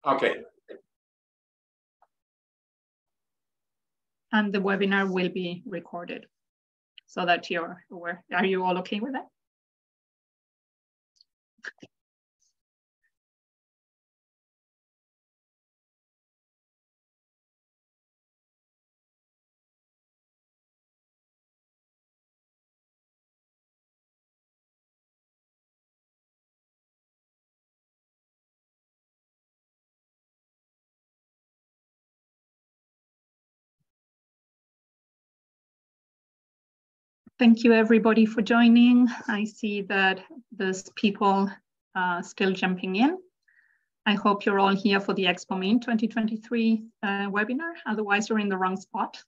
Okay. And the webinar will be recorded so that you're aware. Are you all okay with that? Thank you everybody for joining. I see that there's people still jumping in. I hope you're all here for the Expomin 2023 webinar, otherwise you're in the wrong spot.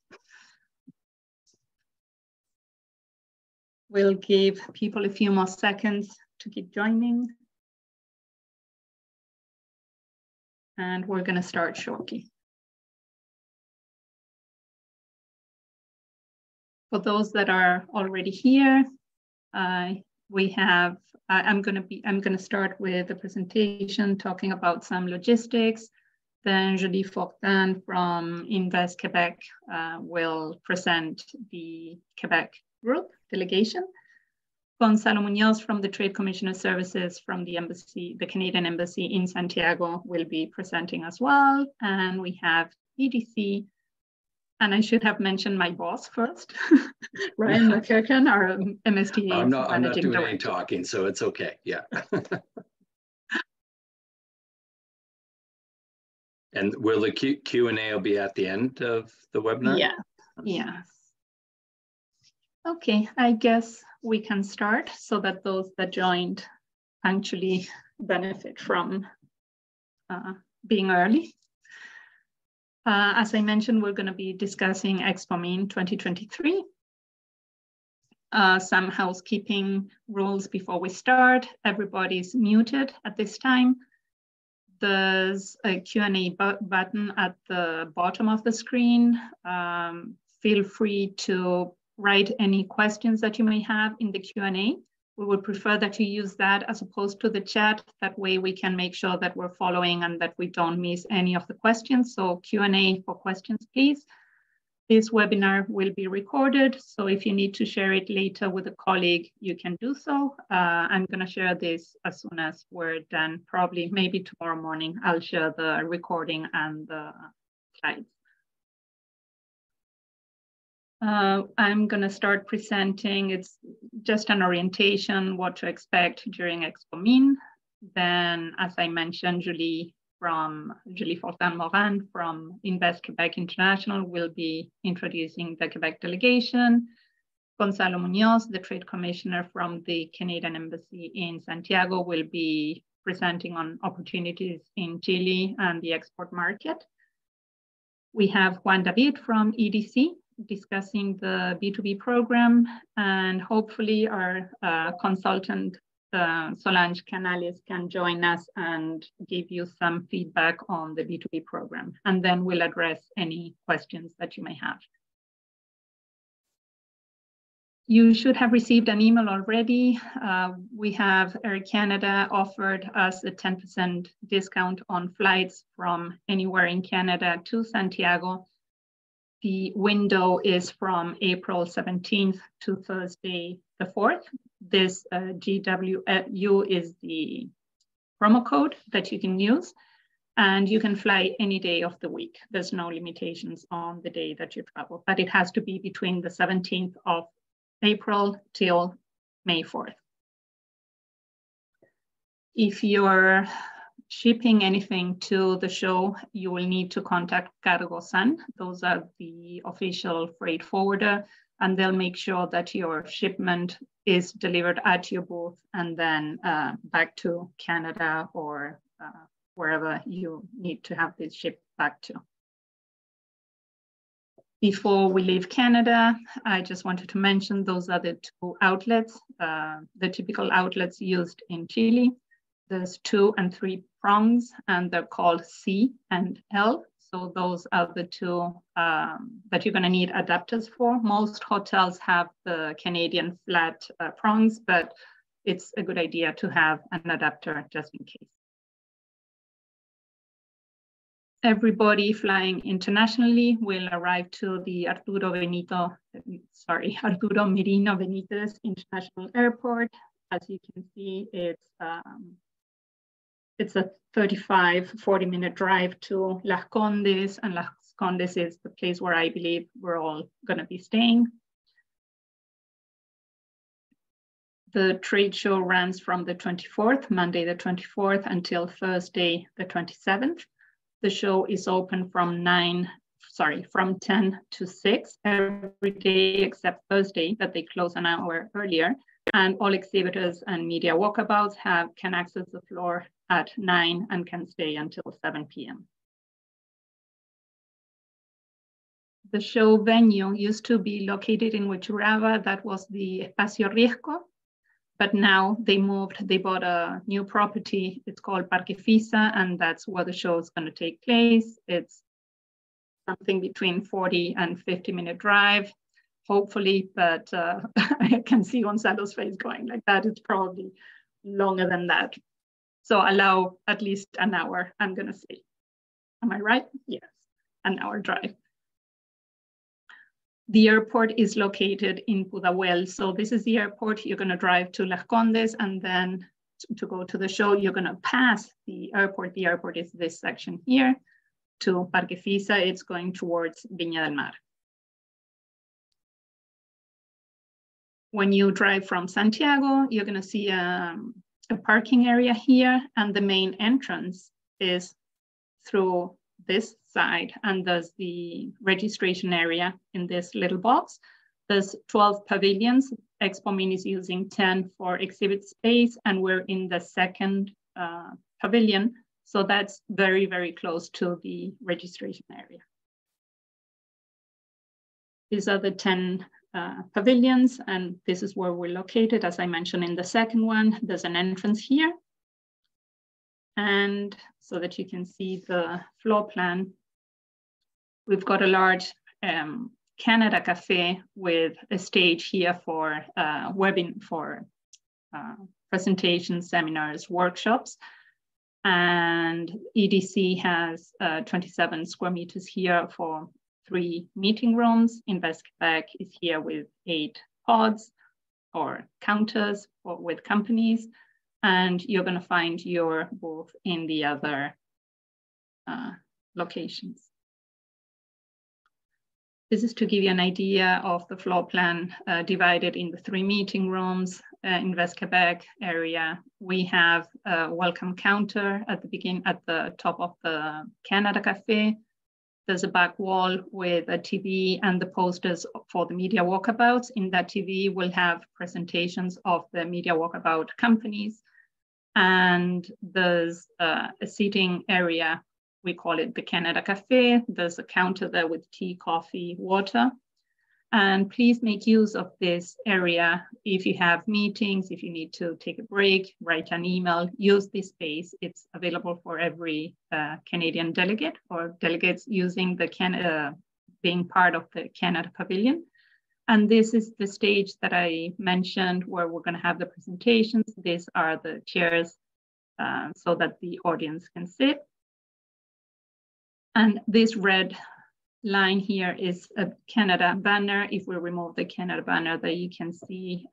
We'll give people a few more seconds to keep joining. And we're gonna start shortly. For those that are already here, we have, I'm gonna start with a presentation talking about some logistics. Then Julie Fortin from Invest Quebec will present the Quebec group delegation. Gonzalo Munoz from the Trade Commissioner Services from the embassy, the Canadian Embassy in Santiago will be presenting as well. And we have EDC. And I should have mentioned my boss first, Ryan McKirkin, our MSTA. I'm not doing any talking, so it's okay. Yeah. And will the Q&A will be at the end of the webinar? Yeah. Yes. Okay, I guess we can start so that those that joined actually benefit from being early. As I mentioned, we're going to be discussing Expomin 2023. Some housekeeping rules before we start. Everybody's muted at this time. There's a Q&A button at the bottom of the screen. Feel free to write any questions that you may have in the Q&A. We would prefer that you use that as opposed to the chat. That way we can make sure that we're following and that we don't miss any of the questions. So Q&A for questions, please. This webinar will be recorded. So if you need to share it later with a colleague, you can do so. I'm gonna share this as soon as we're done, probably maybe tomorrow morning. I'll share the recording and the slides. I'm going to start presenting. It's just an orientation, what to expect during Expomin. Then, as I mentioned, Julie Fortin-Morin from Invest Quebec International will be introducing the Quebec delegation. Gonzalo Munoz, the Trade Commissioner from the Canadian Embassy in Santiago, will be presenting on opportunities in Chile and the export market. We have Juan David from EDC discussing the B2B program, and hopefully our consultant Solange Canales can join us and give you some feedback on the B2B program, and then we'll address any questions that you may have. You should have received an email already. We have Air Canada offered us a 10% discount on flights from anywhere in Canada to Santiago. The window is from April 17th to Thursday the 4th. This GWU is the promo code that you can use, and you can fly any day of the week. There's no limitations on the day that you travel, but it has to be between the 17th of April till May 4th. If you're shipping anything to the show, you will need to contact Cargo San. Those are the official freight forwarder, and they'll make sure that your shipment is delivered at your booth and then back to Canada or wherever you need to have this shipped back to. Before we leave Canada, I just wanted to mention those are the two outlets, the typical outlets used in Chile. There's 2 and 3 prongs, and they're called C and L. So those are the two that you're going to need adapters for. Most hotels have the Canadian flat prongs, but it's a good idea to have an adapter just in case. Everybody flying internationally will arrive to the Arturo Merino Benitez International Airport. As you can see, it's a 40-minute drive to Las Condes, and Las Condes is the place where I believe we're all going to be staying. The trade show runs from the 24th, Monday the 24th, until Thursday the 27th. The show is open from 10 to 6 every day except Thursday, that they close an hour earlier. And all exhibitors and media walkabouts can access the floor at 9 and can stay until 7 p.m. The show venue used to be located in Huechuraba. That was the Espacio Riesgo. But now they bought a new property. It's called Parque Fisa, and that's where the show is going to take place. It's something between 40 and 50-minute drive, hopefully, but I can see Gonzalo's face going like that. It's probably longer than that. So allow at least an hour, I'm going to say. Am I right? Yes, an hour drive. The airport is located in Pudahuel. So this is the airport. You're going to drive to Las Condes, and then to go to the show, you're going to pass the airport. The airport is this section here. To Parque Fisa, it's going towards Viña del Mar. When you drive from Santiago, you're going to see a parking area here, and the main entrance is through this side, and there's the registration area in this little box. There's 12 pavilions. Expomin is using 10 for exhibit space, and we're in the second pavilion. So that's very, very close to the registration area. These are the 10 pavilions, and this is where we're located. As I mentioned in the second one, there's an entrance here. And so that you can see the floor plan, we've got a large Canada Cafe with a stage here for presentations, seminars, workshops. And EDC has 27 square meters here for 3 meeting rooms. Invest Quebec is here with 8 pods or counters with companies. And you're going to find your booth in the other locations. This is to give you an idea of the floor plan divided in the 3 meeting rooms. In West Quebec area, we have a welcome counter at the top of the Canada Cafe. There's a back wall with a TV and the posters for the media walkabouts. In that TV, we'll have presentations of the media walkabout companies. And there's a seating area, we call it the Canada Cafe. There's a counter there with tea, coffee, water. And please make use of this area if you have meetings, if you need to take a break, write an email, use this space. It's available for every Canadian delegate or delegates using the being part of the Canada Pavilion. And this is the stage that I mentioned where we're going to have the presentations. These are the chairs so that the audience can sit. And this red line here is a Canada banner. If we remove the Canada banner, there you can see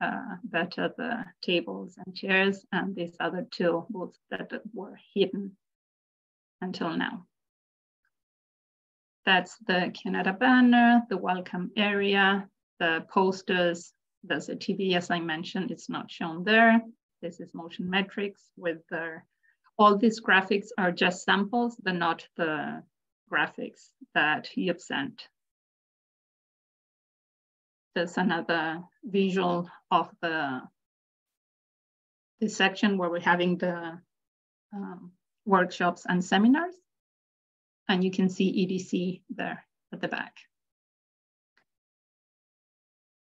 better the tables and chairs and these other 2 booths that were hidden until now. That's the Canada banner, the welcome area, the posters. There's a TV, as I mentioned, it's not shown there. This is Motion Metrics with all these graphics are just samples. They're not the graphics that you've sent. There's another visual of this section where we're having the workshops and seminars. And you can see EDC there at the back.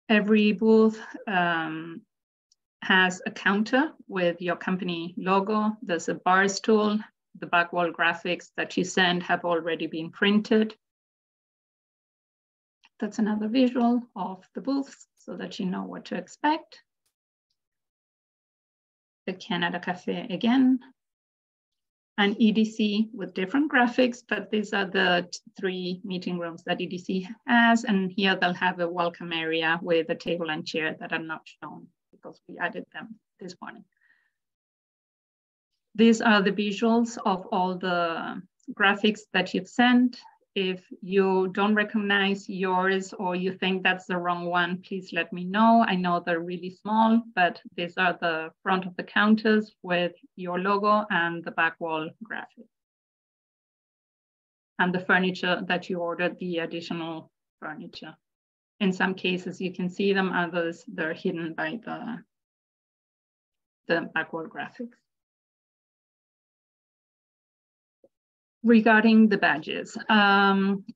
Every booth has a counter with your company logo. There's a bar stool. The back wall graphics that you send have already been printed. That's another visual of the booths so that you know what to expect. The Canada Cafe again. an EDC with different graphics, but these are the 3 meeting rooms that EDC has. And here they'll have a welcome area with a table and chair that are not shown because we added them this morning. These are the visuals of all the graphics that you've sent. If you don't recognize yours or you think that's the wrong one, please let me know. I know they're really small, but these are the front of the counters with your logo and the back wall graphic. And the furniture that you ordered, the additional furniture. In some cases, you can see them, others, they're hidden by the back wall graphics. Regarding the badges,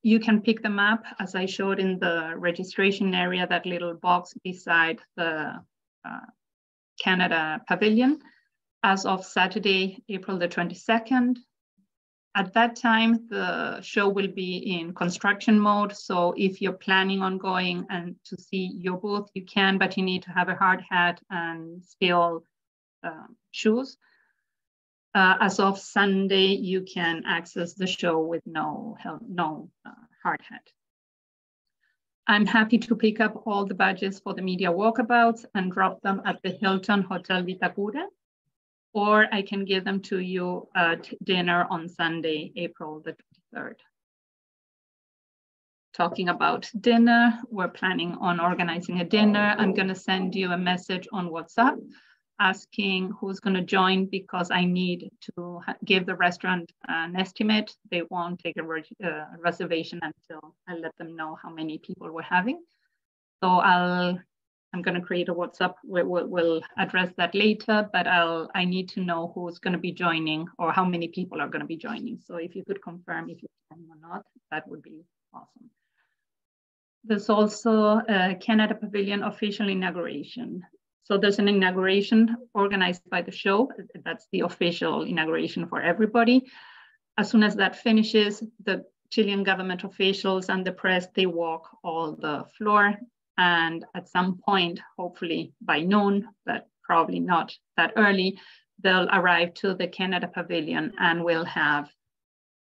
you can pick them up as I showed in the registration area, that little box beside the Canada Pavilion, as of Saturday, April the 22nd. At that time, the show will be in construction mode. So if you're planning on going and to see your booth, you can, but you need to have a hard hat and steel shoes. As of Sunday, you can access the show with no hard hat. I'm happy to pick up all the badges for the media walkabouts and drop them at the Hilton Hotel Vitacura, or I can give them to you at dinner on Sunday, April the 23rd. Talking about dinner, we're planning on organizing a dinner. I'm going to send you a message on WhatsApp asking who's going to join, because I need to give the restaurant an estimate. They won't take a reservation until I let them know how many people we're having. So I'm going to create a WhatsApp. We'll address that later, but I need to know who's going to be joining or how many people are going to be joining. So if you could confirm if you're joining or not, that would be awesome. There's also a Canada Pavilion official inauguration. So there's an inauguration organized by the show. That's the official inauguration for everybody. As soon as that finishes, the Chilean government officials and the press, they walk all the floor. And at some point, hopefully by noon, but probably not that early, they'll arrive to the Canada Pavilion and we'll have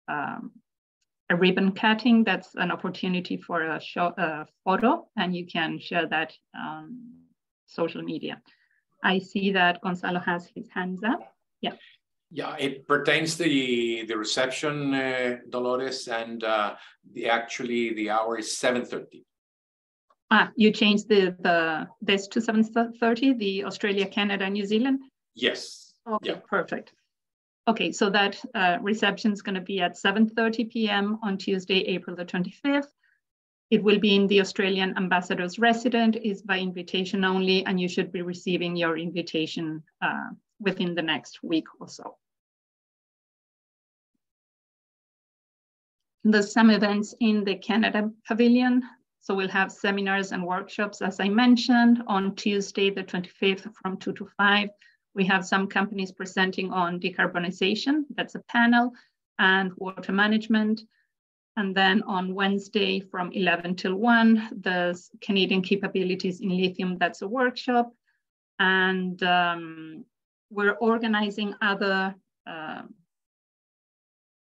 a ribbon cutting. That's an opportunity for a photo, and you can share that on social media. I see that Gonzalo has his hands up. Yeah. Yeah, it pertains to the reception, Dolores, and actually the hour is 7:30. Ah, you changed this to 7:30, the Australia, Canada, New Zealand? Yes. Okay, yeah. Perfect. Okay, so that reception is going to be at 7:30 p.m. on Tuesday, April the 25th. It will be in the Australian ambassador's residence, is by invitation only, and you should be receiving your invitation within the next week or so. There's some events in the Canada Pavilion. So we'll have seminars and workshops, as I mentioned, on Tuesday, the 25th from 2 to 5. We have some companies presenting on decarbonization, that's a panel, and water management. And then on Wednesday from 11 till 1, there's Canadian capabilities in lithium, that's a workshop. And we're organizing other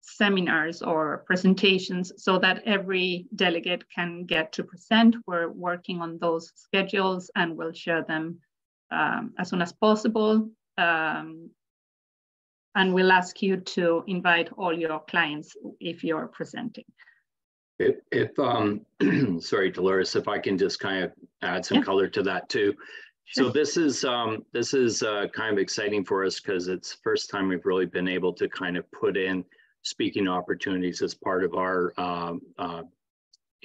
seminars or presentations so that every delegate can get to present. We're working on those schedules and we'll share them as soon as possible. And we'll ask you to invite all your clients if you're presenting. Sorry, Dolores, if I can just kind of add some color to that too. Sure. So this is kind of exciting for us because it's the first time we've really been able to kind of put in speaking opportunities as part of our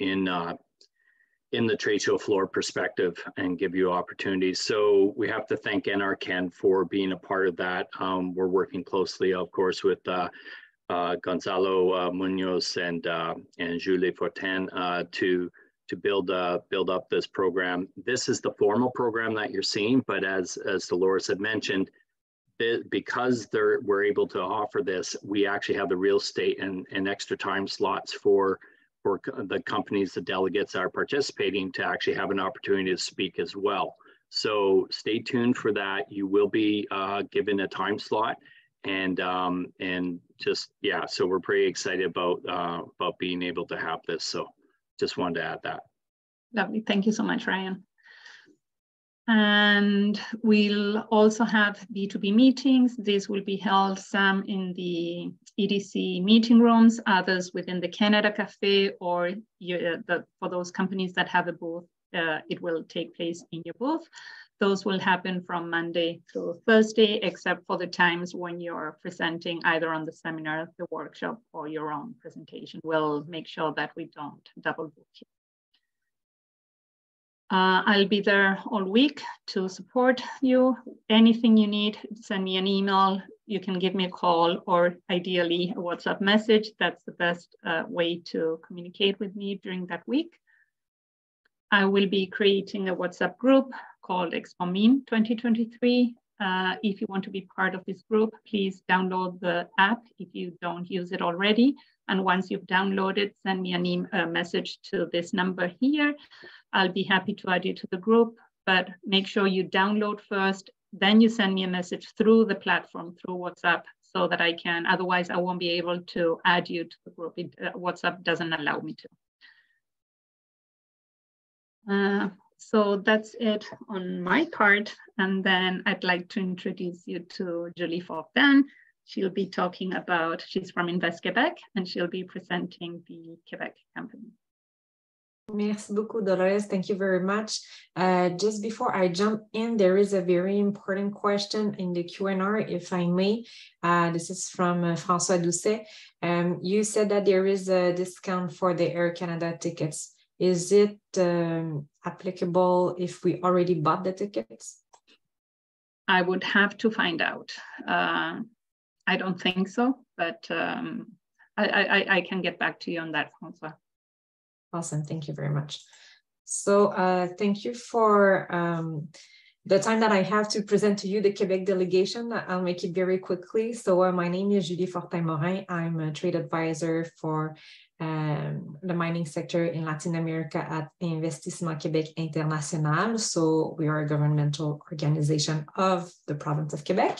in the trade show floor perspective and give you opportunities. So we have to thank NRCan for being a part of that. We're working closely, of course, with Gonzalo Munoz and Julie Fortin to build up this program. This is the formal program that you're seeing, but as Dolores had mentioned, because we're able to offer this, we actually have the real estate and extra time slots for the companies, the delegates that are participating to actually have an opportunity to speak as well. So stay tuned for that. You will be given a time slot and so we're pretty excited about being able to have this. So just wanted to add that. Lovely. Thank you so much, Ryan. And we'll also have B2B meetings. These will be held, some in the EDC meeting rooms, others within the Canada Cafe, or for those companies that have a booth, it will take place in your booth. Those will happen from Monday through Thursday, except for the times when you're presenting either on the seminar, the workshop, or your own presentation. We'll make sure that we don't double book you. I'll be there all week to support you. Anything you need, send me an email. You can give me a call, or ideally a WhatsApp message. That's the best way to communicate with me during that week. I will be creating a WhatsApp group called Expomin 2023. If you want to be part of this group, please download the app if you don't use it already. And once you've downloaded, send me a message to this number here. I'll be happy to add you to the group, but make sure you download first, then you send me a message through the platform, through WhatsApp, so that I can, otherwise I won't be able to add you to the group. WhatsApp doesn't allow me to. So that's it on my part. And then I'd like to introduce you to Julie Fortin. She'll be talking about, she's from Invest Quebec, and she'll be presenting the Quebec company. Merci beaucoup, Dolores. Thank you very much. Just before I jump in, there is a very important question in the Q&R, if I may. This is from François Doucet. You said that there is a discount for the Air Canada tickets. Is it applicable if we already bought the tickets? I would have to find out. I don't think so, but I can get back to you on that, François. Awesome, thank you very much. So thank you for the time that I have to present to you the Quebec delegation. I'll make it very quickly. So my name is Julie Fortin-Morin. I'm a trade advisor for the mining sector in Latin America at Investissement Québec International. So we are a governmental organization of the province of Quebec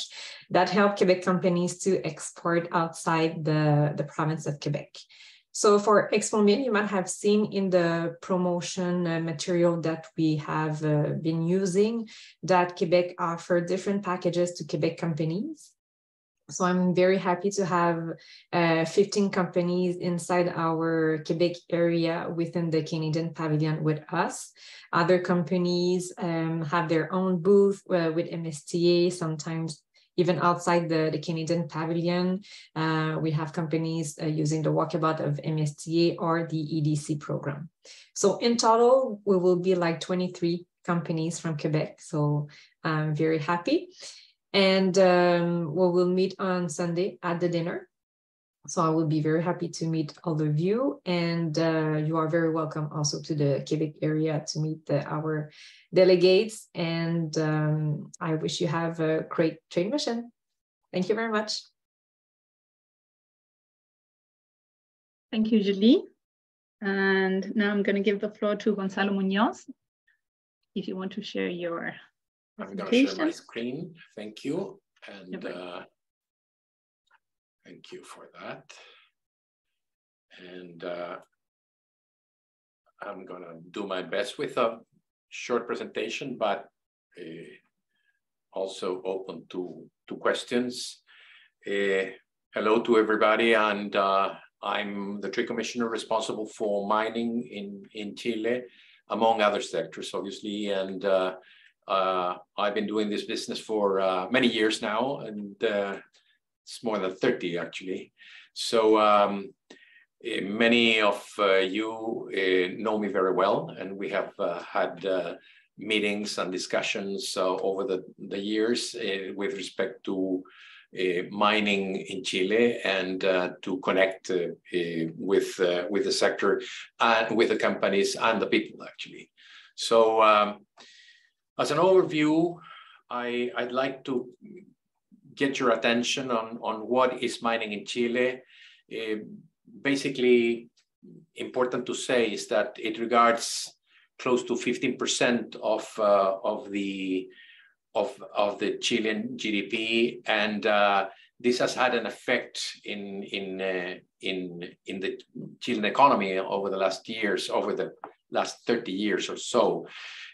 that help Quebec companies to export outside the province of Quebec. So for Expomin, you might have seen in the promotion material that we have been using that Quebec offer different packages to Quebec companies. So I'm very happy to have 15 companies inside our Quebec area within the Canadian pavilion with us. Other companies have their own booth with MSTA, sometimes even outside the Canadian pavilion. We have companies using the walkabout of MSTA or the EDC program. So in total, we will be like 23 companies from Quebec. So I'm very happy. And we will meet on Sunday at the dinner. So I will be very happy to meet all of you. And you are very welcome also to the Quebec area to meet our delegates. And I wish you have a great trade mission. Thank you very much. Thank you, Julie. And now I'm going to give the floor to Gonzalo Munoz, if you want to share your I'm going to share my screen. Thank you. And thank you for that. And I'm going to do my best with a short presentation, but also open to questions. Hello to everybody. And I'm the Trade Commissioner responsible for mining in Chile, among other sectors, obviously. And I've been doing this business for many years now, and it's more than 30 actually. So many of you know me very well, and we have had meetings and discussions over the years with respect to mining in Chile, and to connect with the sector and with the companies and the people actually. So as an overview, I'd like to get your attention on what is mining in Chile. Basically, important to say is that it regards close to 15% of the Chilean GDP, and this has had an effect in the Chilean economy over the last years, over the last 30 years or so.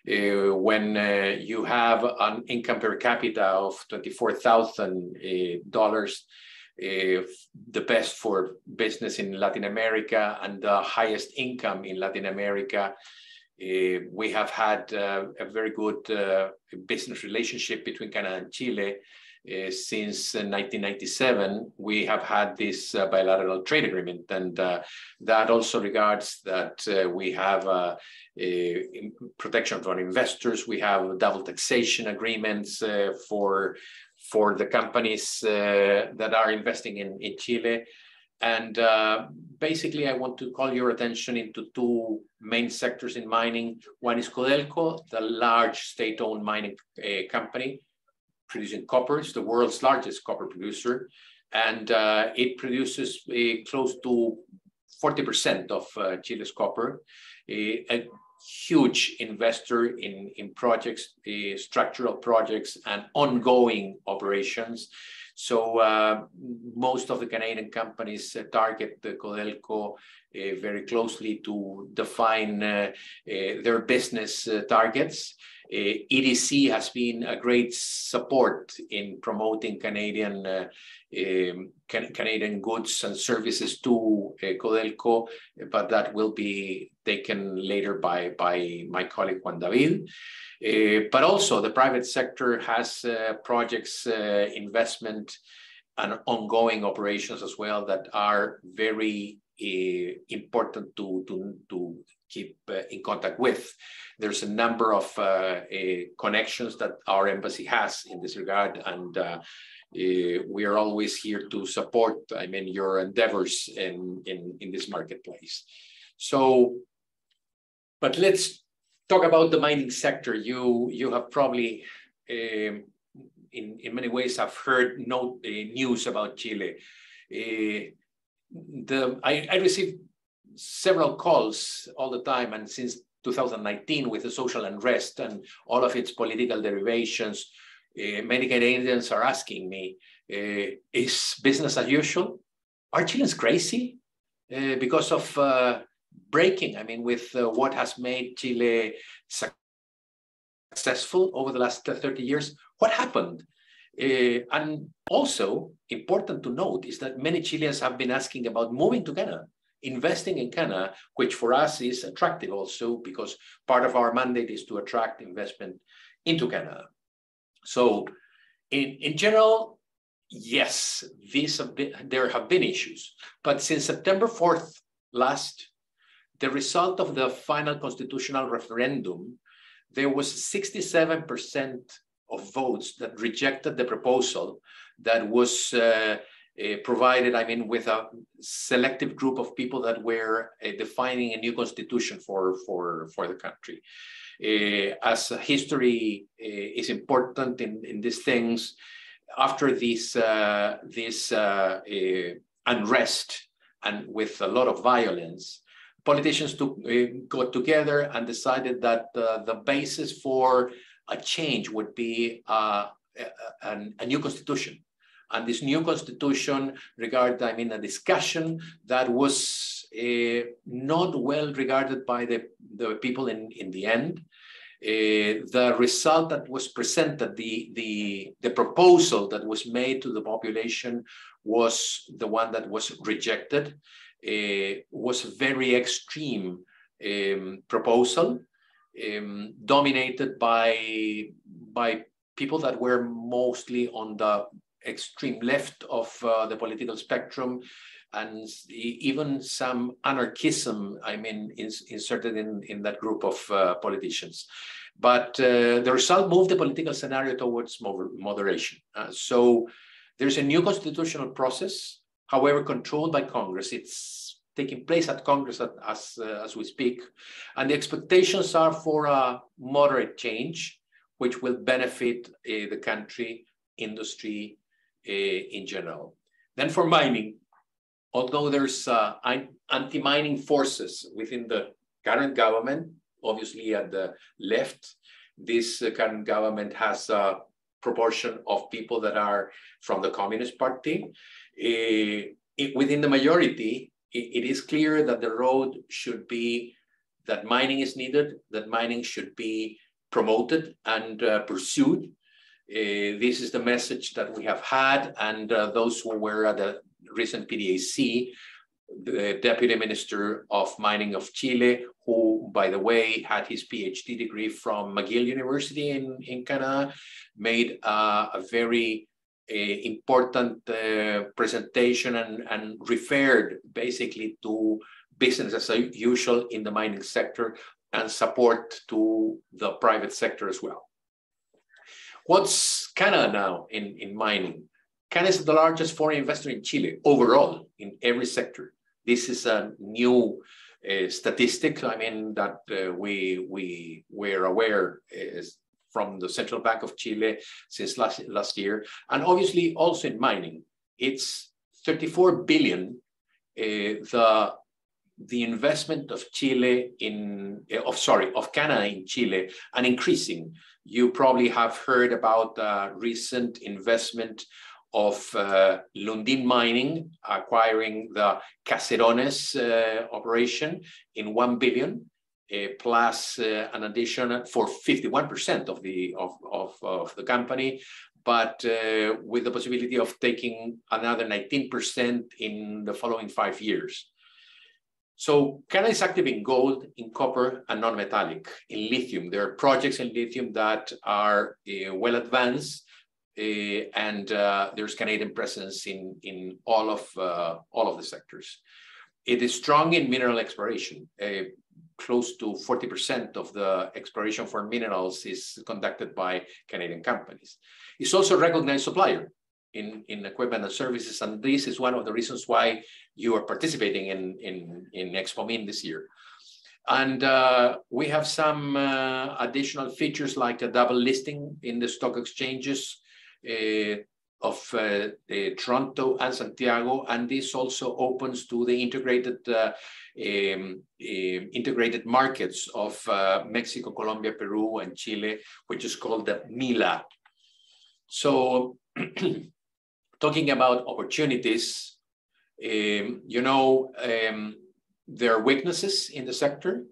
When you have an income per capita of $24,000, the best for business in Latin America and the highest income in Latin America. We have had a very good business relationship between Canada and Chile. Since 1997, we have had this bilateral trade agreement, and that also regards that we have protection for investors. We have double taxation agreements for the companies that are investing in Chile. And basically, I want to call your attention into two main sectors in mining. One is Codelco, the large state-owned mining company, producing copper. It's the world's largest copper producer, and it produces close to 40% of Chile's copper. A huge investor in projects, structural projects, and ongoing operations. So most of the Canadian companies target the Codelco very closely to define their business targets. EDC has been a great support in promoting Canadian goods and services to Codelco, but that will be taken later by my colleague Juan David. But also the private sector has projects, investment, and ongoing operations as well that are very important to keep in contact with. There's a number of connections that our embassy has in this regard, and we are always here to support, I mean, your endeavors in this marketplace. So, but let's talk about the mining sector. You have probably, in many ways, have heard news about Chile. I received several calls all the time, and since 2019, with the social unrest and all of its political derivations, many Canadians are asking me, is business as usual? Are Chileans crazy because of breaking, I mean, with what has made Chile successful over the last 30 years? What happened? And also important to note is that many Chileans have been asking about moving to Canada, investing in Canada, which for us is attractive also because part of our mandate is to attract investment into Canada. So in general, yes, there have been issues, but since September 4th last, the result of the final constitutional referendum, there was 67% of votes that rejected the proposal that was provided, I mean, with a selective group of people that were defining a new constitution for the country. As history is important in these things, after this unrest and with a lot of violence, politicians got together and decided that the basis for a change would be a new constitution. And this new constitution regarded, I mean, a discussion that was not well regarded by the people in the end. The result that was presented, the proposal that was made to the population was the one that was rejected. Was a very extreme proposal, dominated by people that were mostly on the extreme left of the political spectrum, and even some anarchism, I mean, inserted in that group of politicians. But the result moved the political scenario towards moderation. So there's a new constitutional process, however, controlled by Congress. It's taking place at Congress as we speak. And the expectations are for a moderate change, which will benefit the country, industry in general. Then for mining, although there's anti-mining forces within the current government, obviously at the left, this current government has proportion of people that are from the Communist Party. Within the majority, it is clear that the road should be that mining is needed, that mining should be promoted and pursued. This is the message that we have had, and those who were at the recent PDAC, the Deputy Minister of Mining of Chile, who, by the way, had his PhD degree from McGill University in Canada, made a very important presentation and referred basically to business as usual in the mining sector and support to the private sector as well. What's Canada now in mining? Canada is the largest foreign investor in Chile overall in every sector. This is a new statistic, I mean, that we were aware from the Central Bank of Chile since last year. And obviously also in mining, it's 34 billion, the investment of Chile of Canada in Chile, and increasing. You probably have heard about recent investment of Lundin Mining acquiring the Caserones operation in 1 billion, plus an addition for 51% of the company, but with the possibility of taking another 19% in the following 5 years. So Canada is active in gold, in copper, and non-metallic, in lithium. There are projects in lithium that are well advanced, and there's Canadian presence in all of the sectors. It is strong in mineral exploration. Close to 40% of the exploration for minerals is conducted by Canadian companies. It's also a recognized supplier in equipment and services, and this is one of the reasons why you are participating in Expomin this year. And we have some additional features like a double listing in the stock exchanges of Toronto and Santiago, and this also opens to the integrated markets of Mexico, Colombia, Peru, and Chile, which is called the MILA. So talking about opportunities, you know, there are weaknesses in the sector,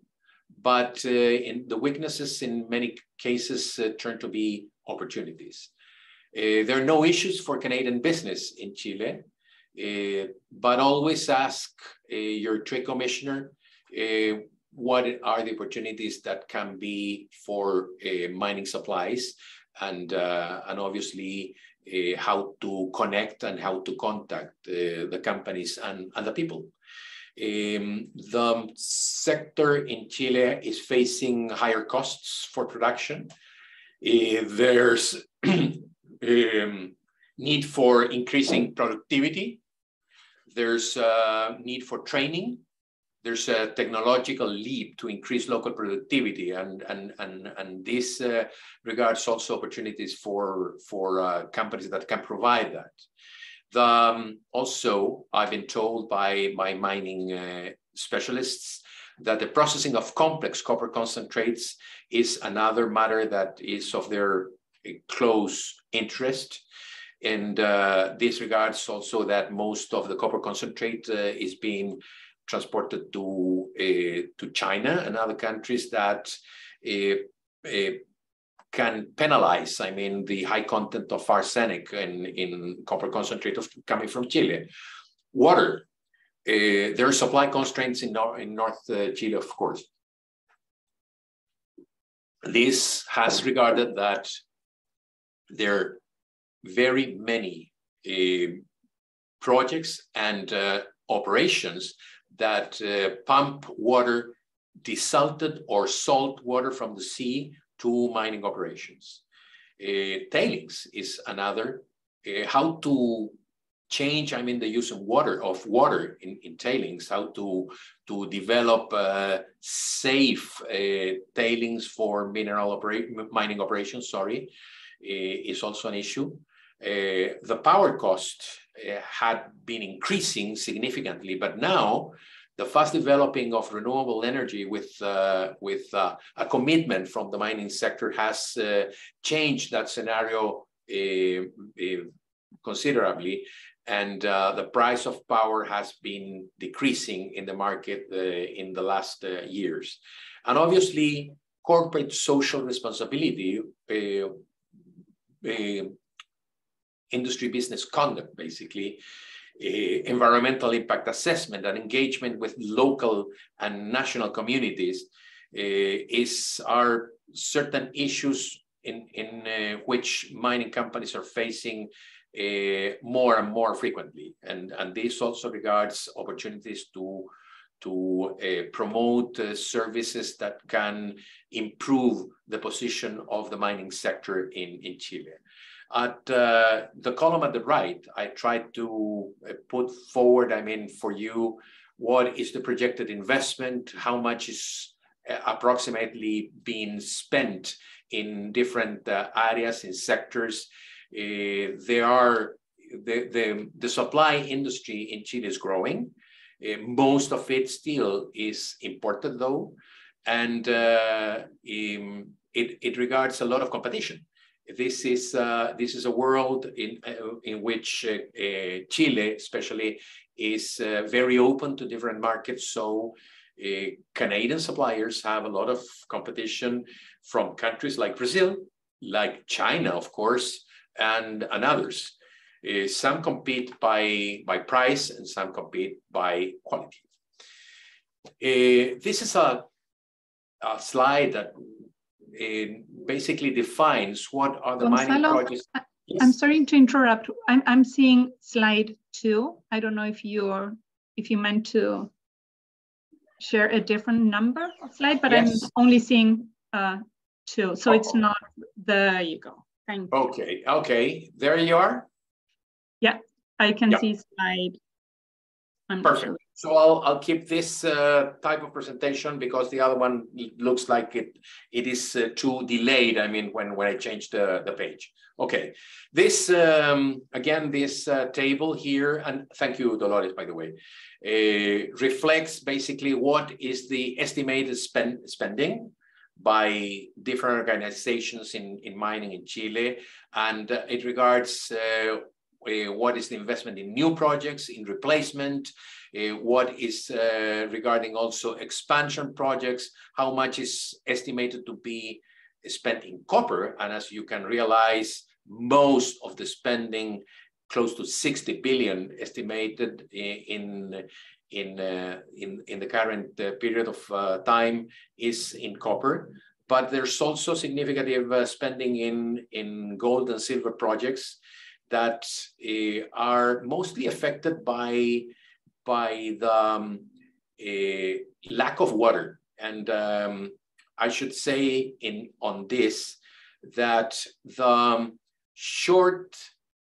but in the weaknesses in many cases turn to be opportunities. There are no issues for Canadian business in Chile, but always ask your trade commissioner what are the opportunities that can be for mining supplies, and obviously how to connect and how to contact the companies and the people. The sector in Chile is facing higher costs for production. There's need for increasing productivity. There's a need for training. There's a technological leap to increase local productivity, and this regards also opportunities for companies that can provide that. Also, I've been told by my mining specialists that the processing of complex copper concentrates is another matter that is of their close interest. And this regards also that most of the copper concentrate is being transported to China and other countries that can penalize, I mean, the high content of arsenic in copper concentrate coming from Chile. Water, there are supply constraints in North Chile, of course. This has regarded that there are very many projects and operations that pump water, desalted or salt water from the sea to mining operations. Tailings is another. How to change, I mean, the use of water in tailings, how to develop safe tailings for mining operations, is also an issue. The power cost had been increasing significantly, but now the fast developing of renewable energy with a commitment from the mining sector has changed that scenario considerably, and the price of power has been decreasing in the market in the last years. And obviously, corporate social responsibility, industry business conduct, basically, environmental impact assessment and engagement with local and national communities are certain issues in which mining companies are facing more and more frequently. And this also regards opportunities to promote services that can improve the position of the mining sector in Chile. At the column at the right, I tried to put forward, for you, what is the projected investment, how much is approximately being spent in different areas, in sectors. The supply industry in Chile is growing. Most of it still is imported, though, and it regards a lot of competition. This is a world in which Chile, especially, is very open to different markets. So Canadian suppliers have a lot of competition from countries like Brazil, like China, of course, and others. Some compete by price and some compete by quality. This is a slide that basically defines what are the mining projects. Yes. I'm sorry to interrupt. I'm seeing slide 2. I don't know if you meant to share a different number of slide, but yes. I'm only seeing 2. So it's not, there you go. Thank you. Okay. There you are. Yeah, I can see slide. Perfect. So I'll keep this type of presentation because the other one looks like it is too delayed. When I change the page. Okay. This again, this table here, and thank you, Dolores, by the way, reflects basically what is the estimated spending by different organizations in mining in Chile, and it regards what is the investment in new projects, in replacement, what is regarding also expansion projects, how much is estimated to be spent in copper. And as you can realize, most of the spending, close to 60 billion estimated in the current period of time, is in copper. But there's also significant spending in gold and silver projects that are mostly affected by the lack of water. And I should say on this that the short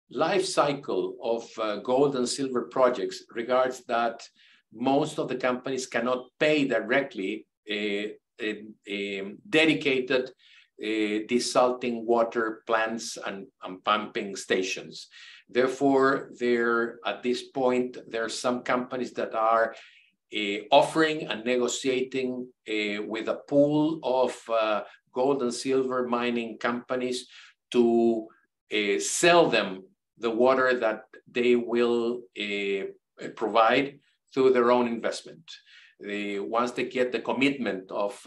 life cycle of gold and silver projects regards that most of the companies cannot pay directly dedicated desalting water plants and pumping stations. Therefore, at this point, there are some companies that are offering and negotiating with a pool of gold and silver mining companies to sell them the water that they will provide through their own investment. Once they get the commitment of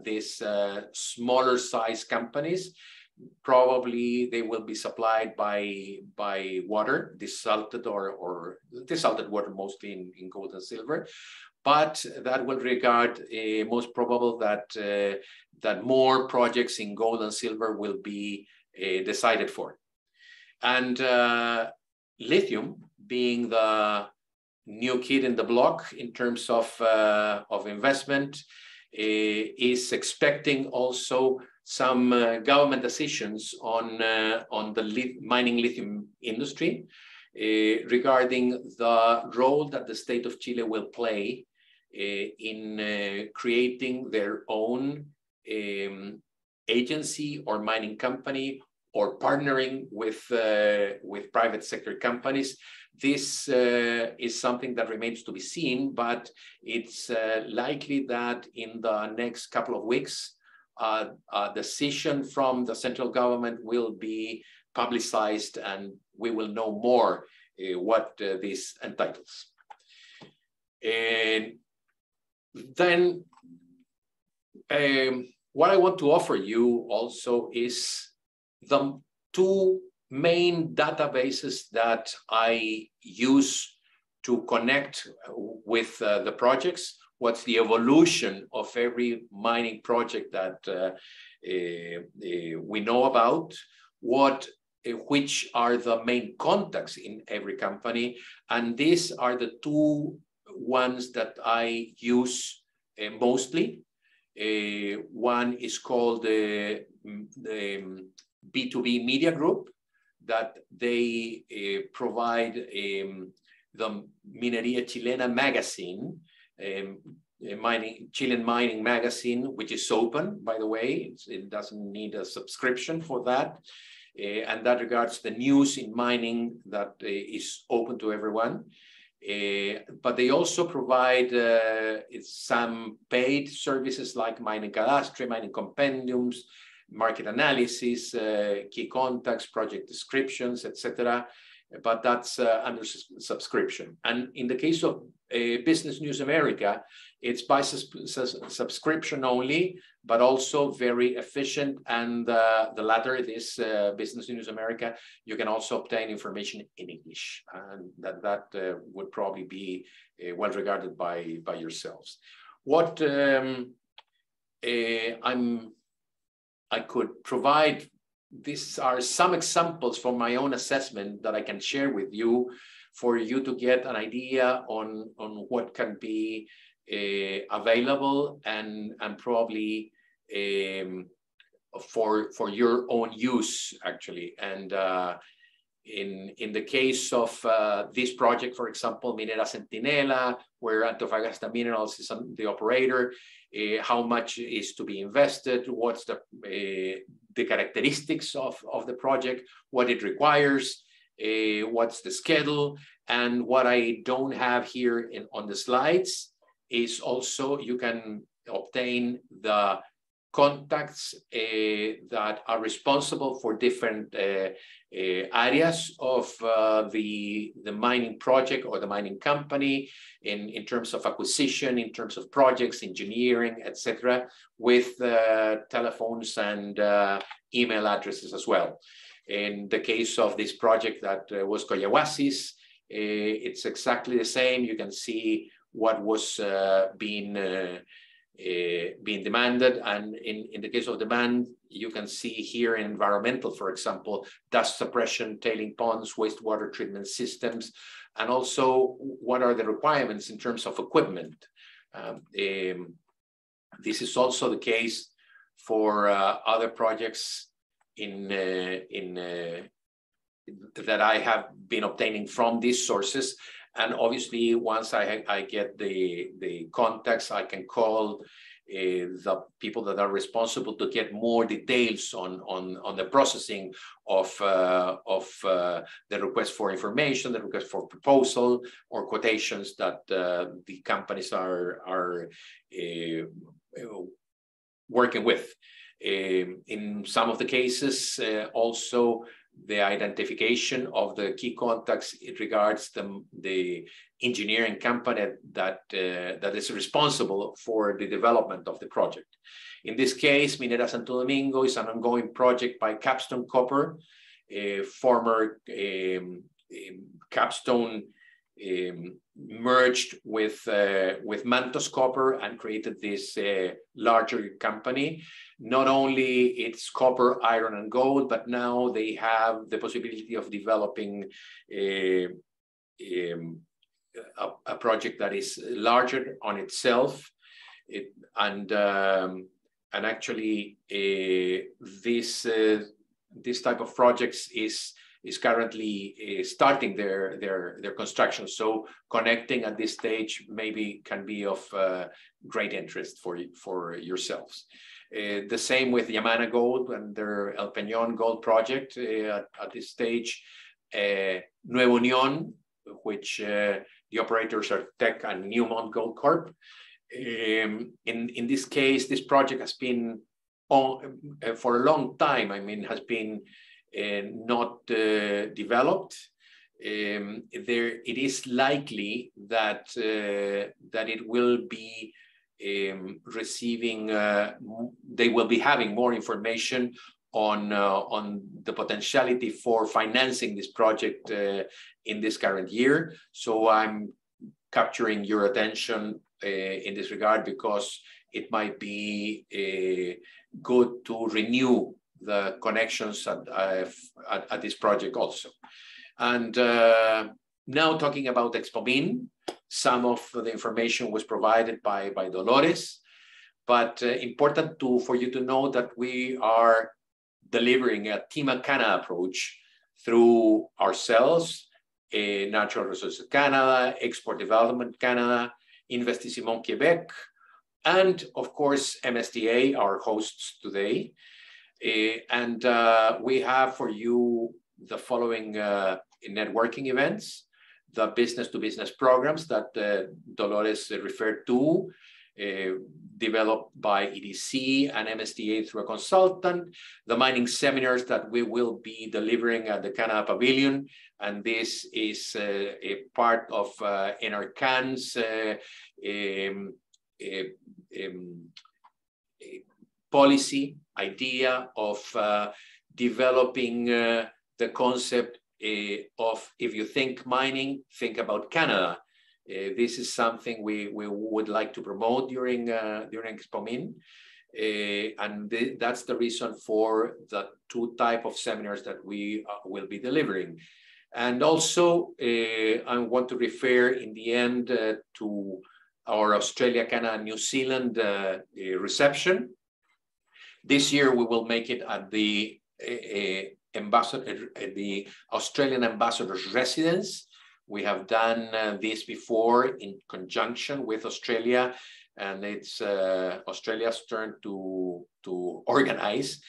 these smaller size companies, probably they will be supplied by water, desalted or desalted water, mostly in gold and silver. But that will regard most probable that more projects in gold and silver will be decided for. And lithium, being the new kid in the block in terms of investment, is expecting also some government decisions on the mining lithium industry regarding the role that the state of Chile will play in creating their own agency or mining company, or partnering with private sector companies. This is something that remains to be seen, but it's likely that in the next couple of weeks, a decision from the central government will be publicized, and we will know more what this entitles. And then what I want to offer you also is the two main databases that I use to connect with the projects. What's the evolution of every mining project that we know about, which are the main contacts in every company. And these are the two ones that I use mostly. One is called the B2B Media Group, that they provide the Minería Chilena magazine, Chilean mining magazine, which is open, by the way. It doesn't need a subscription for that. And that regards the news in mining that is open to everyone. But they also provide some paid services like mining cadastre, mining compendiums, market analysis, key contacts, project descriptions, etc. But that's under subscription. And in the case of Business News America, it's by subscription only, but also very efficient. And the latter, this Business News America, you can also obtain information in English, and that would probably be well regarded by yourselves. What I could provide, these are some examples from my own assessment that I can share with you for you to get an idea on what can be available and probably for your own use, actually. And in the case of this project, for example, Minera Centinela, where Antofagasta Minerals is the operator, how much is to be invested, what's the characteristics of the project, what it requires, what's the schedule. And what I don't have here on the slides is also you can obtain the contacts that are responsible for different areas of the mining project or the mining company in terms of acquisition, in terms of projects, engineering, etc., with telephones and email addresses as well. In the case of this project that was Collahuasis, it's exactly the same. You can see what was being demanded. And in the case of demand, you can see here in environmental, for example, dust suppression, tailing ponds, wastewater treatment systems, and also what are the requirements in terms of equipment. This is also the case for other projects that I have been obtaining from these sources. And obviously, once I get the contacts, I can call the people that are responsible to get more details on the processing of the request for information, the request for proposal, or quotations that the companies are working with. In some of the cases, also, the identification of the key contacts, it regards the engineering company that is responsible for the development of the project. In this case, Minera Santo Domingo is an ongoing project by Capstone Copper, a former Capstone merged with Mantos Copper and created this larger company. Not only it's copper, iron, and gold, but now they have the possibility of developing a project that is larger on itself. And actually, this type of projects is currently starting their construction. So connecting at this stage maybe can be of great interest for yourselves. The same with Yamana Gold and their El Peñón Gold project at this stage. Nuevo Unión, which the operators are Teck and Newmont Gold Corp. In this case, this project has been on for a long time. I mean, has been not developed, it is likely that that it will be receiving. They will be having more information on the potentiality for financing this project in this current year. So I'm capturing your attention in this regard, because it might be good to renew the connections at this project also. And now talking about Expomin, some of the information was provided by Dolores, but important for you to know that we are delivering a Team Canada approach through ourselves, Natural Resources Canada, Export Development Canada, Investissement Québec, and of course, MSTA, our hosts today. And we have for you the following networking events, the business-to-business programs that Dolores referred to, developed by EDC and MSTA through a consultant, the mining seminars that we will be delivering at the Canada Pavilion, and this is a part of NRCan's policy idea of developing the concept of, if you think mining, think about Canada. This is something we would like to promote during Expomin, and that's the reason for the two type of seminars that we will be delivering. And also, I want to refer in the end to our Australia, Canada, New Zealand reception. This year we will make it at the Australian Ambassador's residence. We have done this before in conjunction with Australia, and it's Australia's turn to organize,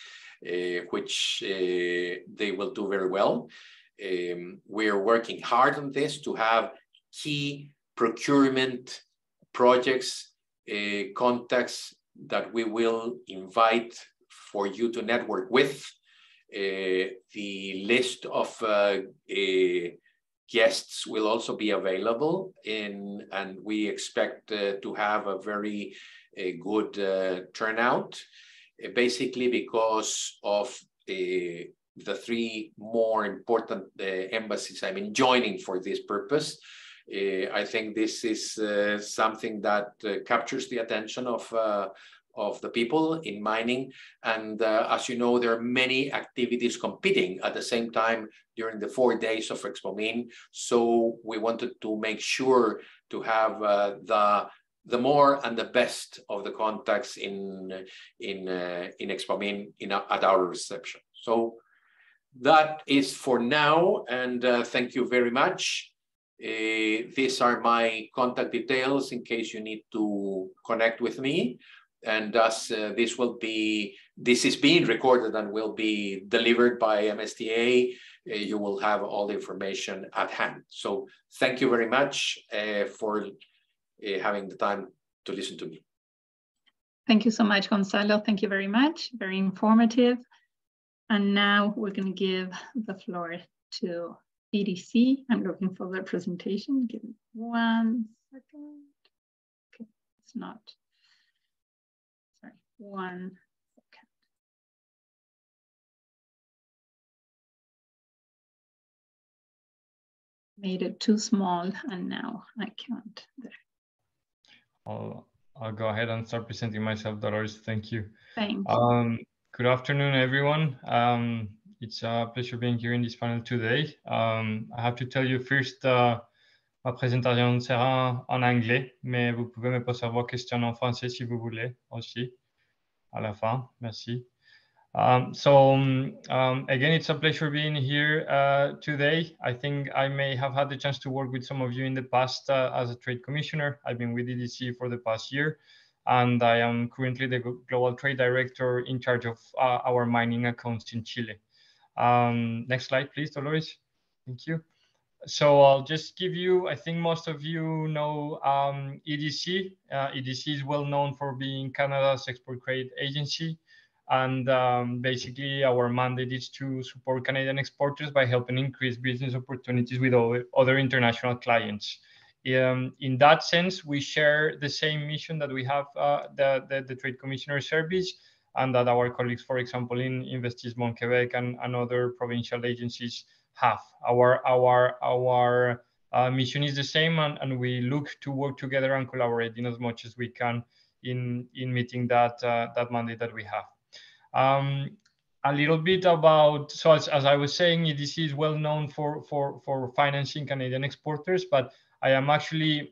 which they will do very well. We're working hard on this to have key procurement projects, contacts that we will invite for you to network with. The list of guests will also be available, and we expect to have a very good turnout, basically because of the three more important embassies joining for this purpose. I think this is something that captures the attention of the people in mining. And as you know, there are many activities competing at the same time during the 4 days of Expomin. So we wanted to make sure to have the more and the best of the contacts in Expomin at our reception. So that is for now, and thank you very much. These are my contact details in case you need to connect with me. And as this is being recorded and will be delivered by MSTA, you will have all the information at hand. So thank you very much for having the time to listen to me. Thank you so much, Gonzalo. Thank you very much. Very informative. And now we're going to give the floor to EDC. I'm looking for their presentation. Give me 1 second. Okay, it's not. Sorry, 1 second. Made it too small, and now I can't. There. I'll go ahead and start presenting myself, Dolores. Thank you. Thank you. Good afternoon, everyone. It's a pleasure being here in this panel today. I have to tell you first, ma présentation sera en anglais, mais vous pouvez me poser vos questions en français si vous voulez aussi à la fin. Merci. Again, it's a pleasure being here today. I think I may have had the chance to work with some of you in the past as a trade commissioner. I've been with EDC for the past year, and I am currently the Global Trade Director in charge of our mining accounts in Chile. Next slide, please, Dolores. Thank you. So I'll just give you, I think most of you know EDC. EDC is well known for being Canada's export credit agency. And basically, our mandate is to support Canadian exporters by helping increase business opportunities with other international clients. In that sense, we share the same mission that we have, the Trade Commissioner Service, and that our colleagues, for example, in Investissement Quebec and other provincial agencies have. Our mission is the same, and we look to work together and collaborate in as much as we can in meeting that mandate that we have. A little bit about, so as I was saying, EDC is well known for financing Canadian exporters, but I am actually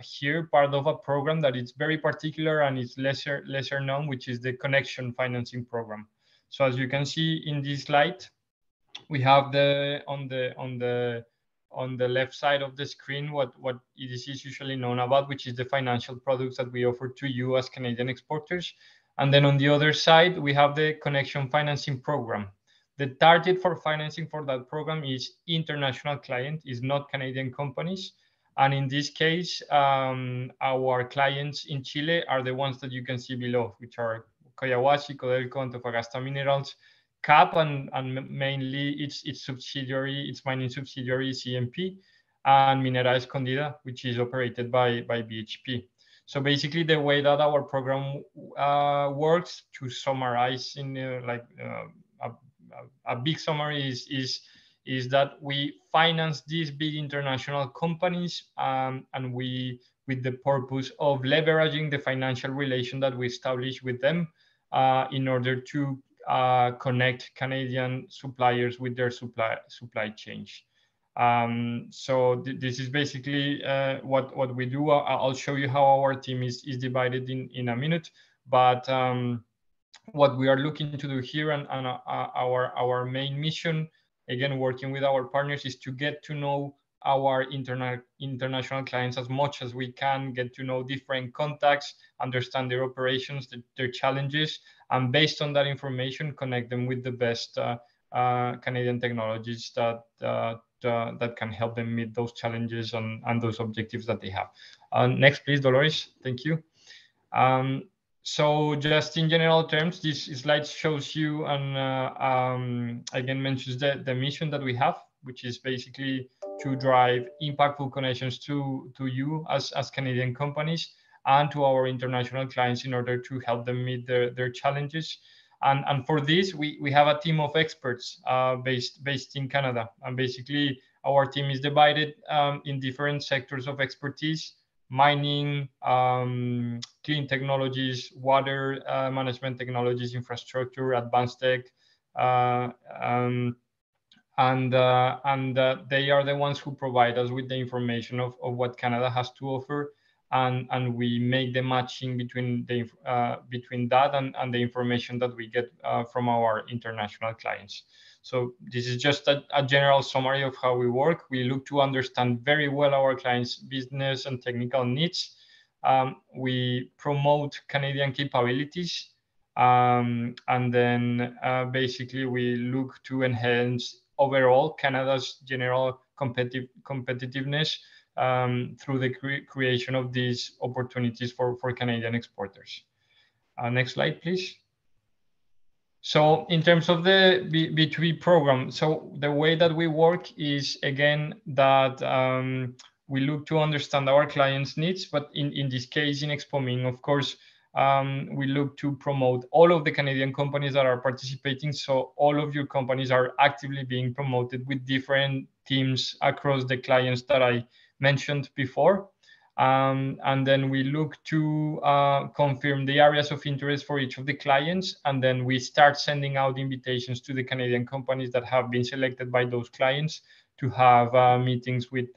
here part of a program that is very particular and it's lesser known, which is the Connection Financing Program. So as you can see in this slide, we have on the left side of the screen what EDC is usually known about, which is the financial products that we offer to you as Canadian exporters. And then on the other side, we have the Connection Financing Program. The target for financing for that program is international client, is not Canadian companies. And in this case, our clients in Chile are the ones that you can see below, which are Coyahuasi, Codelco, Antofagasta Minerals, CAP, and mainly its subsidiary, its mining subsidiary, CMP, and Minera Escondida, which is operated by BHP. So basically, the way that our program works, to summarize in a big summary, is that we finance these big international companies, and we, with the purpose of leveraging the financial relation that we establish with them in order to connect Canadian suppliers with their supply chain. So this is basically what we do. I'll show you how our team is divided in a minute, but what we are looking to do here and our main mission, again, working with our partners, is to get to know our international clients as much as we can, get to know different contacts, understand their operations, their challenges, and based on that information, connect them with the best Canadian technologies that can help them meet those challenges and those objectives that they have. Next, please, Dolores. Thank you. So just in general terms, this slide shows you and again mentions the mission that we have, which is basically to drive impactful connections to you as Canadian companies and to our international clients in order to help them meet their challenges. And for this, we have a team of experts based in Canada. And basically, our team is divided in different sectors of expertise: mining, clean technologies, water management technologies, infrastructure, advanced tech, and they are the ones who provide us with the information of what Canada has to offer, and we make the matching between that and the information that we get from our international clients. So this is just a general summary of how we work. We look to understand very well our clients' business and technical needs. We promote Canadian capabilities, and then basically we look to enhance overall Canada's general competitiveness through the creation of these opportunities for Canadian exporters. Next slide, please. So in terms of the B2B program, so the way that we work is, again, that we look to understand our clients' needs, but in this case, in Expomin, of course, we look to promote all of the Canadian companies that are participating. So all of your companies are actively being promoted with different teams across the clients that I mentioned before. And then we look to confirm the areas of interest for each of the clients. And then we start sending out invitations to the Canadian companies that have been selected by those clients to have meetings with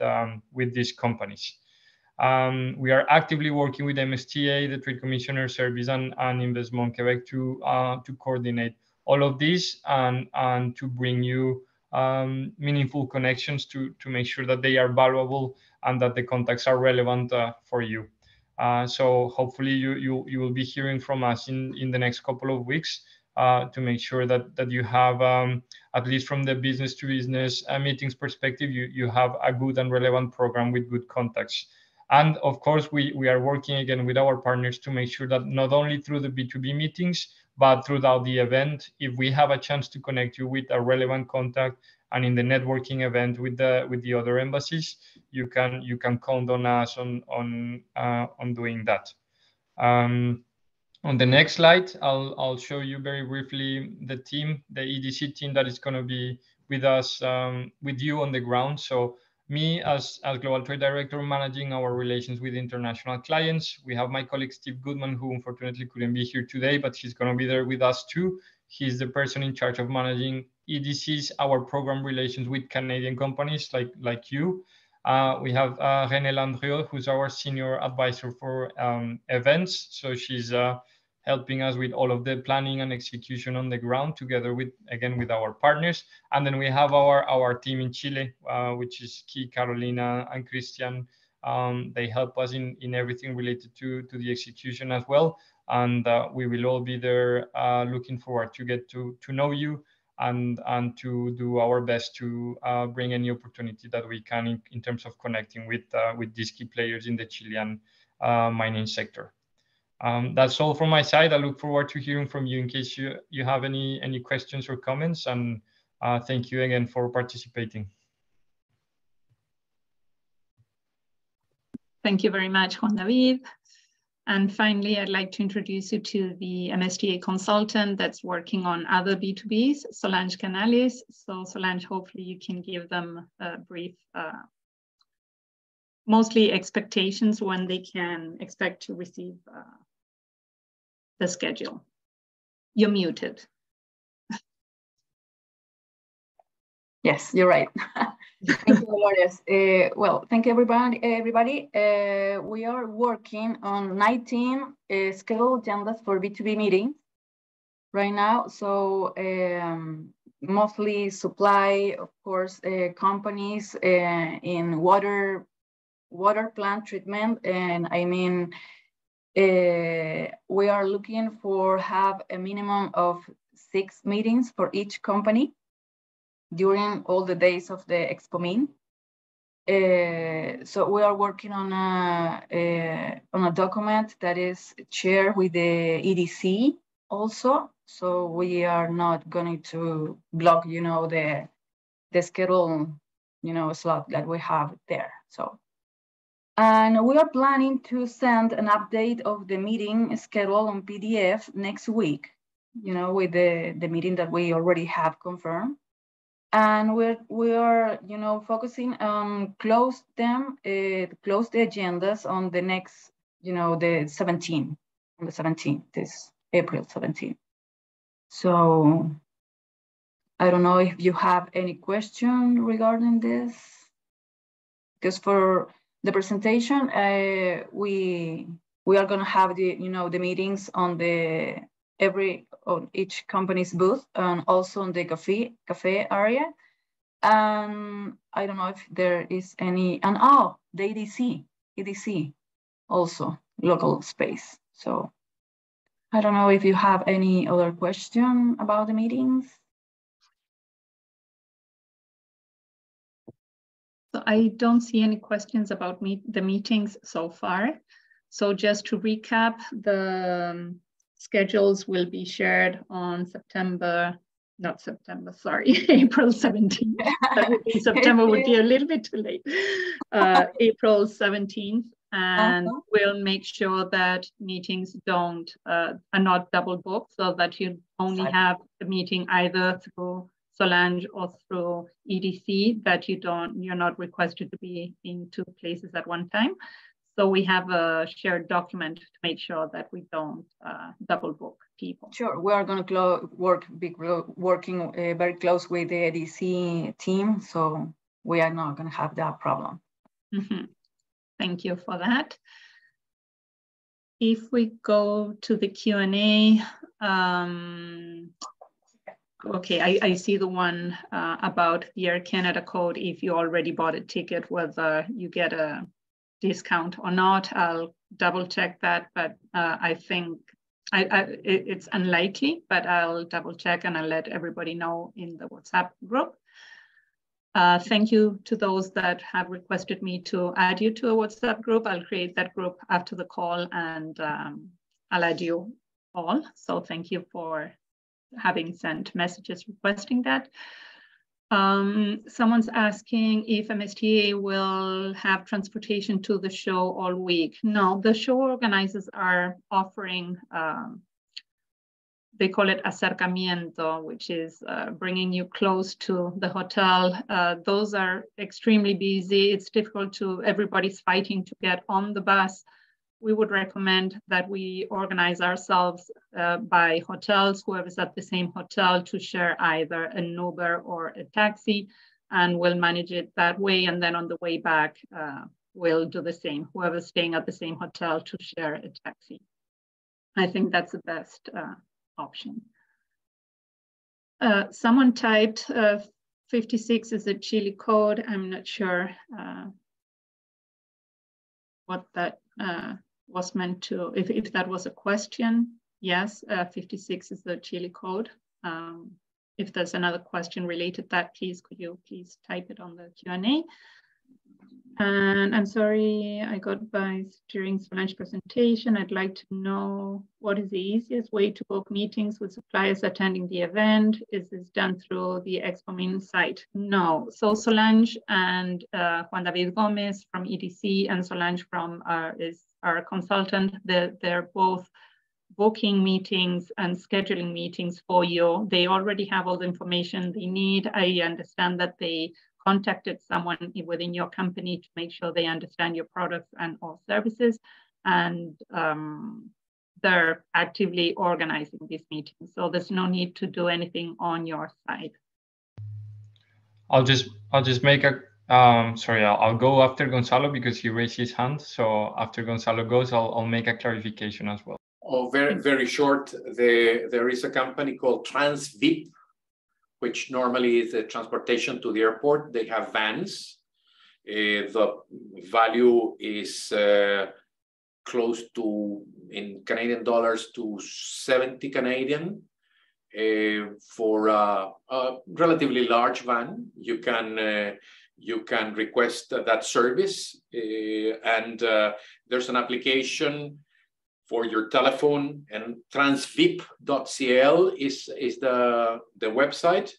these companies. We are actively working with MSTA, the Trade Commissioner Service, and Investissement Quebec to coordinate all of this and to bring you meaningful connections to make sure that they are valuable and that the contacts are relevant for you. So hopefully you will be hearing from us in the next couple of weeks to make sure that you have, at least from the business to business meetings perspective, you have a good and relevant program with good contacts. And of course, we are working again with our partners to make sure that not only through the B2B meetings, but throughout the event, if we have a chance to connect you with a relevant contact, and in the networking event with the other embassies, you can count on us on doing that. On the next slide, I'll show you very briefly the team, the EDC team that is going to be with us, with you on the ground. So me as Global Trade Director managing our relations with international clients. We have my colleague Steve Goodman, who unfortunately couldn't be here today, but he's going to be there with us too. He's the person in charge of managing EDCs, our program relations with Canadian companies like you. We have René Landrieu, who's our senior advisor for events. So she's helping us with all of the planning and execution on the ground together with our partners. And then we have our team in Chile, which is Key, Carolina, and Christian. They help us in everything related to the execution as well. And we will all be there looking forward to get to know you and to do our best to bring any opportunity that we can in terms of connecting with these key players in the Chilean mining sector. That's all from my side. I look forward to hearing from you in case you have any questions or comments, and thank you again for participating. Thank you very much, Juan David. And finally, I'd like to introduce you to the MSTA consultant that's working on other B2Bs, Solange Canales. So Solange, hopefully you can give them a brief, mostly expectations when they can expect to receive the schedule. You're muted. Yes, you're right. Thank you, Dolores. Well, thank you, everybody. We are working on 19 scheduled agendas for B2B meetings right now. So mostly supply, of course, companies in water plant treatment. And I mean, we are looking for have a minimum of 6 meetings for each company during all the days of the Expomin. So we are working on a document that is shared with the EDC also. So we are not going to block, the schedule, slot that we have there. So, and we are planning to send an update of the meeting schedule on PDF next week, with the meeting that we already have confirmed. And we are, focusing on close the agendas on the next, the 17th, on the 17th, this April 17th. So I don't know if you have any question regarding this, because for the presentation, we are going to have the, the meetings on on each company's booth and also on the cafe area. And I don't know if there is any, and the EDC also local space. So I don't know if you have any other question about the meetings. So I don't see any questions about the meetings so far. So just to recap, the schedules will be shared on April 17th. September would be a little bit too late. April 17th, and we'll make sure that meetings are not double booked, so that you only have the meeting either through Solange or through EDC, that you're not requested to be in 2 places at one time. So we have a shared document to make sure that we don't double book people. Sure, we are going to working very close with the EDC team, so we are not going to have that problem. Mm-hmm. Thank you for that. If we go to the Q&A, okay, I see the one about the Air Canada code. If you already bought a ticket, whether you get a discount or not, I'll double check that, but I think it's unlikely, but I'll double check and I'll let everybody know in the WhatsApp group. Thank you to those that have requested me to add you to a WhatsApp group. I'll create that group after the call, and I'll add you all. So thank you for having sent messages requesting that. Someone's asking if MSTA will have transportation to the show all week. No, the show organizers are offering, they call it acercamiento, which is bringing you close to the hotel. Those are extremely busy. It's difficult everybody's fighting to get on the bus. We would recommend that we organize ourselves by hotels, whoever's at the same hotel, to share either an Uber or a taxi, and we'll manage it that way. And then on the way back, we'll do the same. Whoever's staying at the same hotel to share a taxi. I think that's the best option. Someone typed 56 is a Chile code. I'm not sure what that was meant to, if that was a question. Yes, 56 is the Chile code. If there's another question related to that, please, could you please type it on the Q&A? And I'm sorry, I got by during Solange's presentation. I'd like to know what is the easiest way to book meetings with suppliers attending the event? Is this done through the Expomin site? No. So Solange and Juan David Gomez from EDC and Solange from is our consultant. They're both booking meetings and scheduling meetings for you. They already have all the information they need. I understand that they contacted someone within your company to make sure they understand your products and all services, and they're actively organizing these meetings. So there's no need to do anything on your side. I'll just make a sorry, I'll go after Gonzalo because he raised his hand. So after Gonzalo goes, I'll make a clarification as well. Oh, very short. There is a company called TransVip, which normally is the transportation to the airport. They have vans. The value is close to, in Canadian dollars, to 70 Canadian. For a relatively large van, you can request that service, and there's an application for your telephone, and transvip.cl is the website,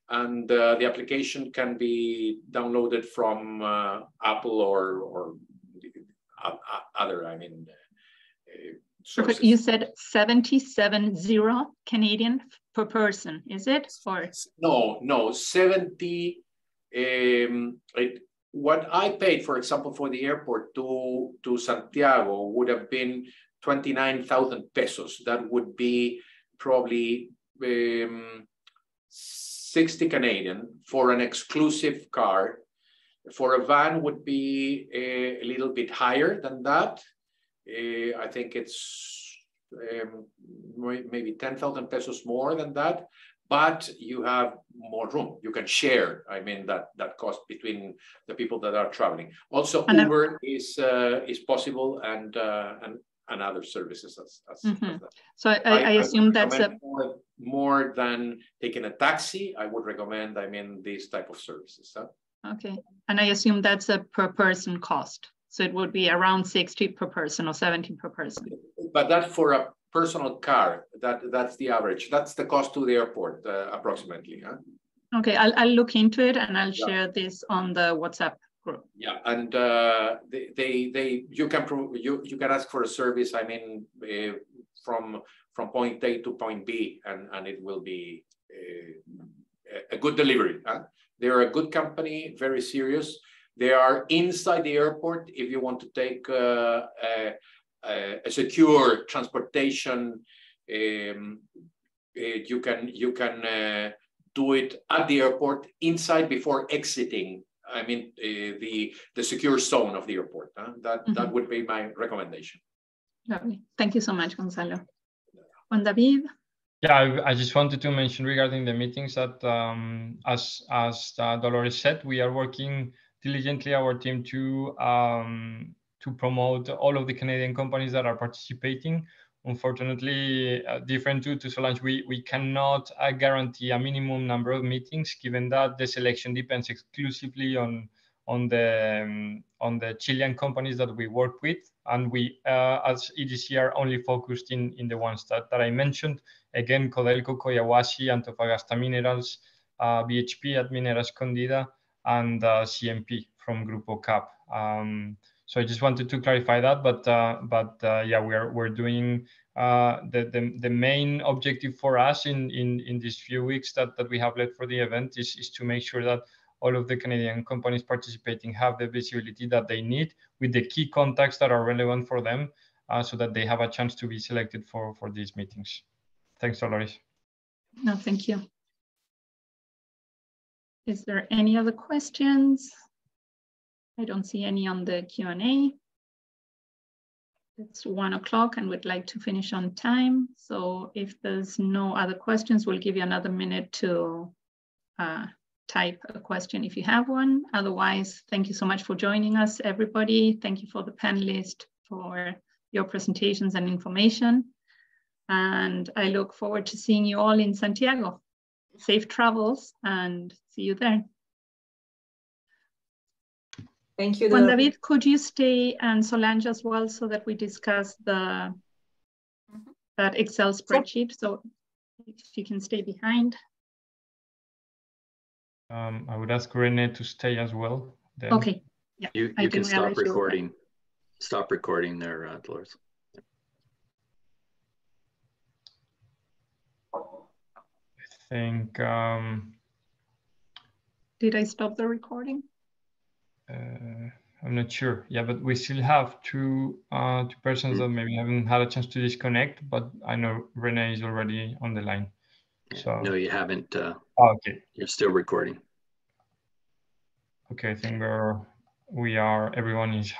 and the application can be downloaded from Apple or other, sources. You said 77 Canadian per person, is it? Or no, 70. What I paid, for example, for the airport to Santiago would have been 29,000 pesos. That would be probably 60 Canadian for an exclusive car. For a van would be a little bit higher than that. I think it's maybe 10,000 pesos more than that, but you have more room. You can share, that cost between the people that are traveling. Also, Uber is possible, and other services as that. So I assume that's more than taking a taxi. I would recommend, these type of services. Huh? Okay, and I assume that's a per person cost. So it would be around 60 per person or 70 per person. But that's for a personal car. That's the average. That's the cost to the airport, approximately. Huh? Okay, I'll look into it, and I'll share this on the WhatsApp group. Yeah, and you can ask for a service. From point A to point B, and it will be a good delivery. Huh? They're a good company, very serious. They are inside the airport. If you want to take a secure transportation, you can do it at the airport inside before exiting. The secure zone of the airport. Huh? That would be my recommendation. Lovely. Thank you so much, Gonzalo. Juan David? Yeah, I just wanted to mention regarding the meetings that, as Dolores said, we are working diligently, our team, to promote all of the Canadian companies that are participating. Unfortunately, different to Solange, we cannot guarantee a minimum number of meetings, given that the selection depends exclusively on the Chilean companies that we work with, and we as EDC are only focused in the ones that I mentioned. Again, Codelco, Coyahuasi, Antofagasta Minerals, BHP at Minera Escondida, and CMP from Grupo CAP. So I just wanted to clarify that, but yeah, we're doing the main objective for us in these few weeks that we have left for the event is to make sure that all of the Canadian companies participating have the visibility that they need with the key contacts that are relevant for them, so that they have a chance to be selected for these meetings. Thanks, Dolores. No, thank you. Is there any other questions? I don't see any on the Q&A. It's 1 o'clock and we'd like to finish on time. So if there's no other questions, we'll give you another minute to type a question if you have one. Otherwise, thank you so much for joining us, everybody. Thank you for the panelists for your presentations and information. And I look forward to seeing you all in Santiago. Safe travels and see you there. Thank you. Juan David, could you stay and Solange as well so that we discuss that Excel spreadsheet? So if you can stay behind. I would ask Rene to stay as well. Then. Okay. Yeah. You can stop recording. Stop recording there, Dolores. I think. Did I stop the recording? I'm not sure. Yeah, but we still have two persons that maybe haven't had a chance to disconnect, but I know Rene is already on the line. So no, you haven't. Okay. You're still recording. Okay, I think everyone has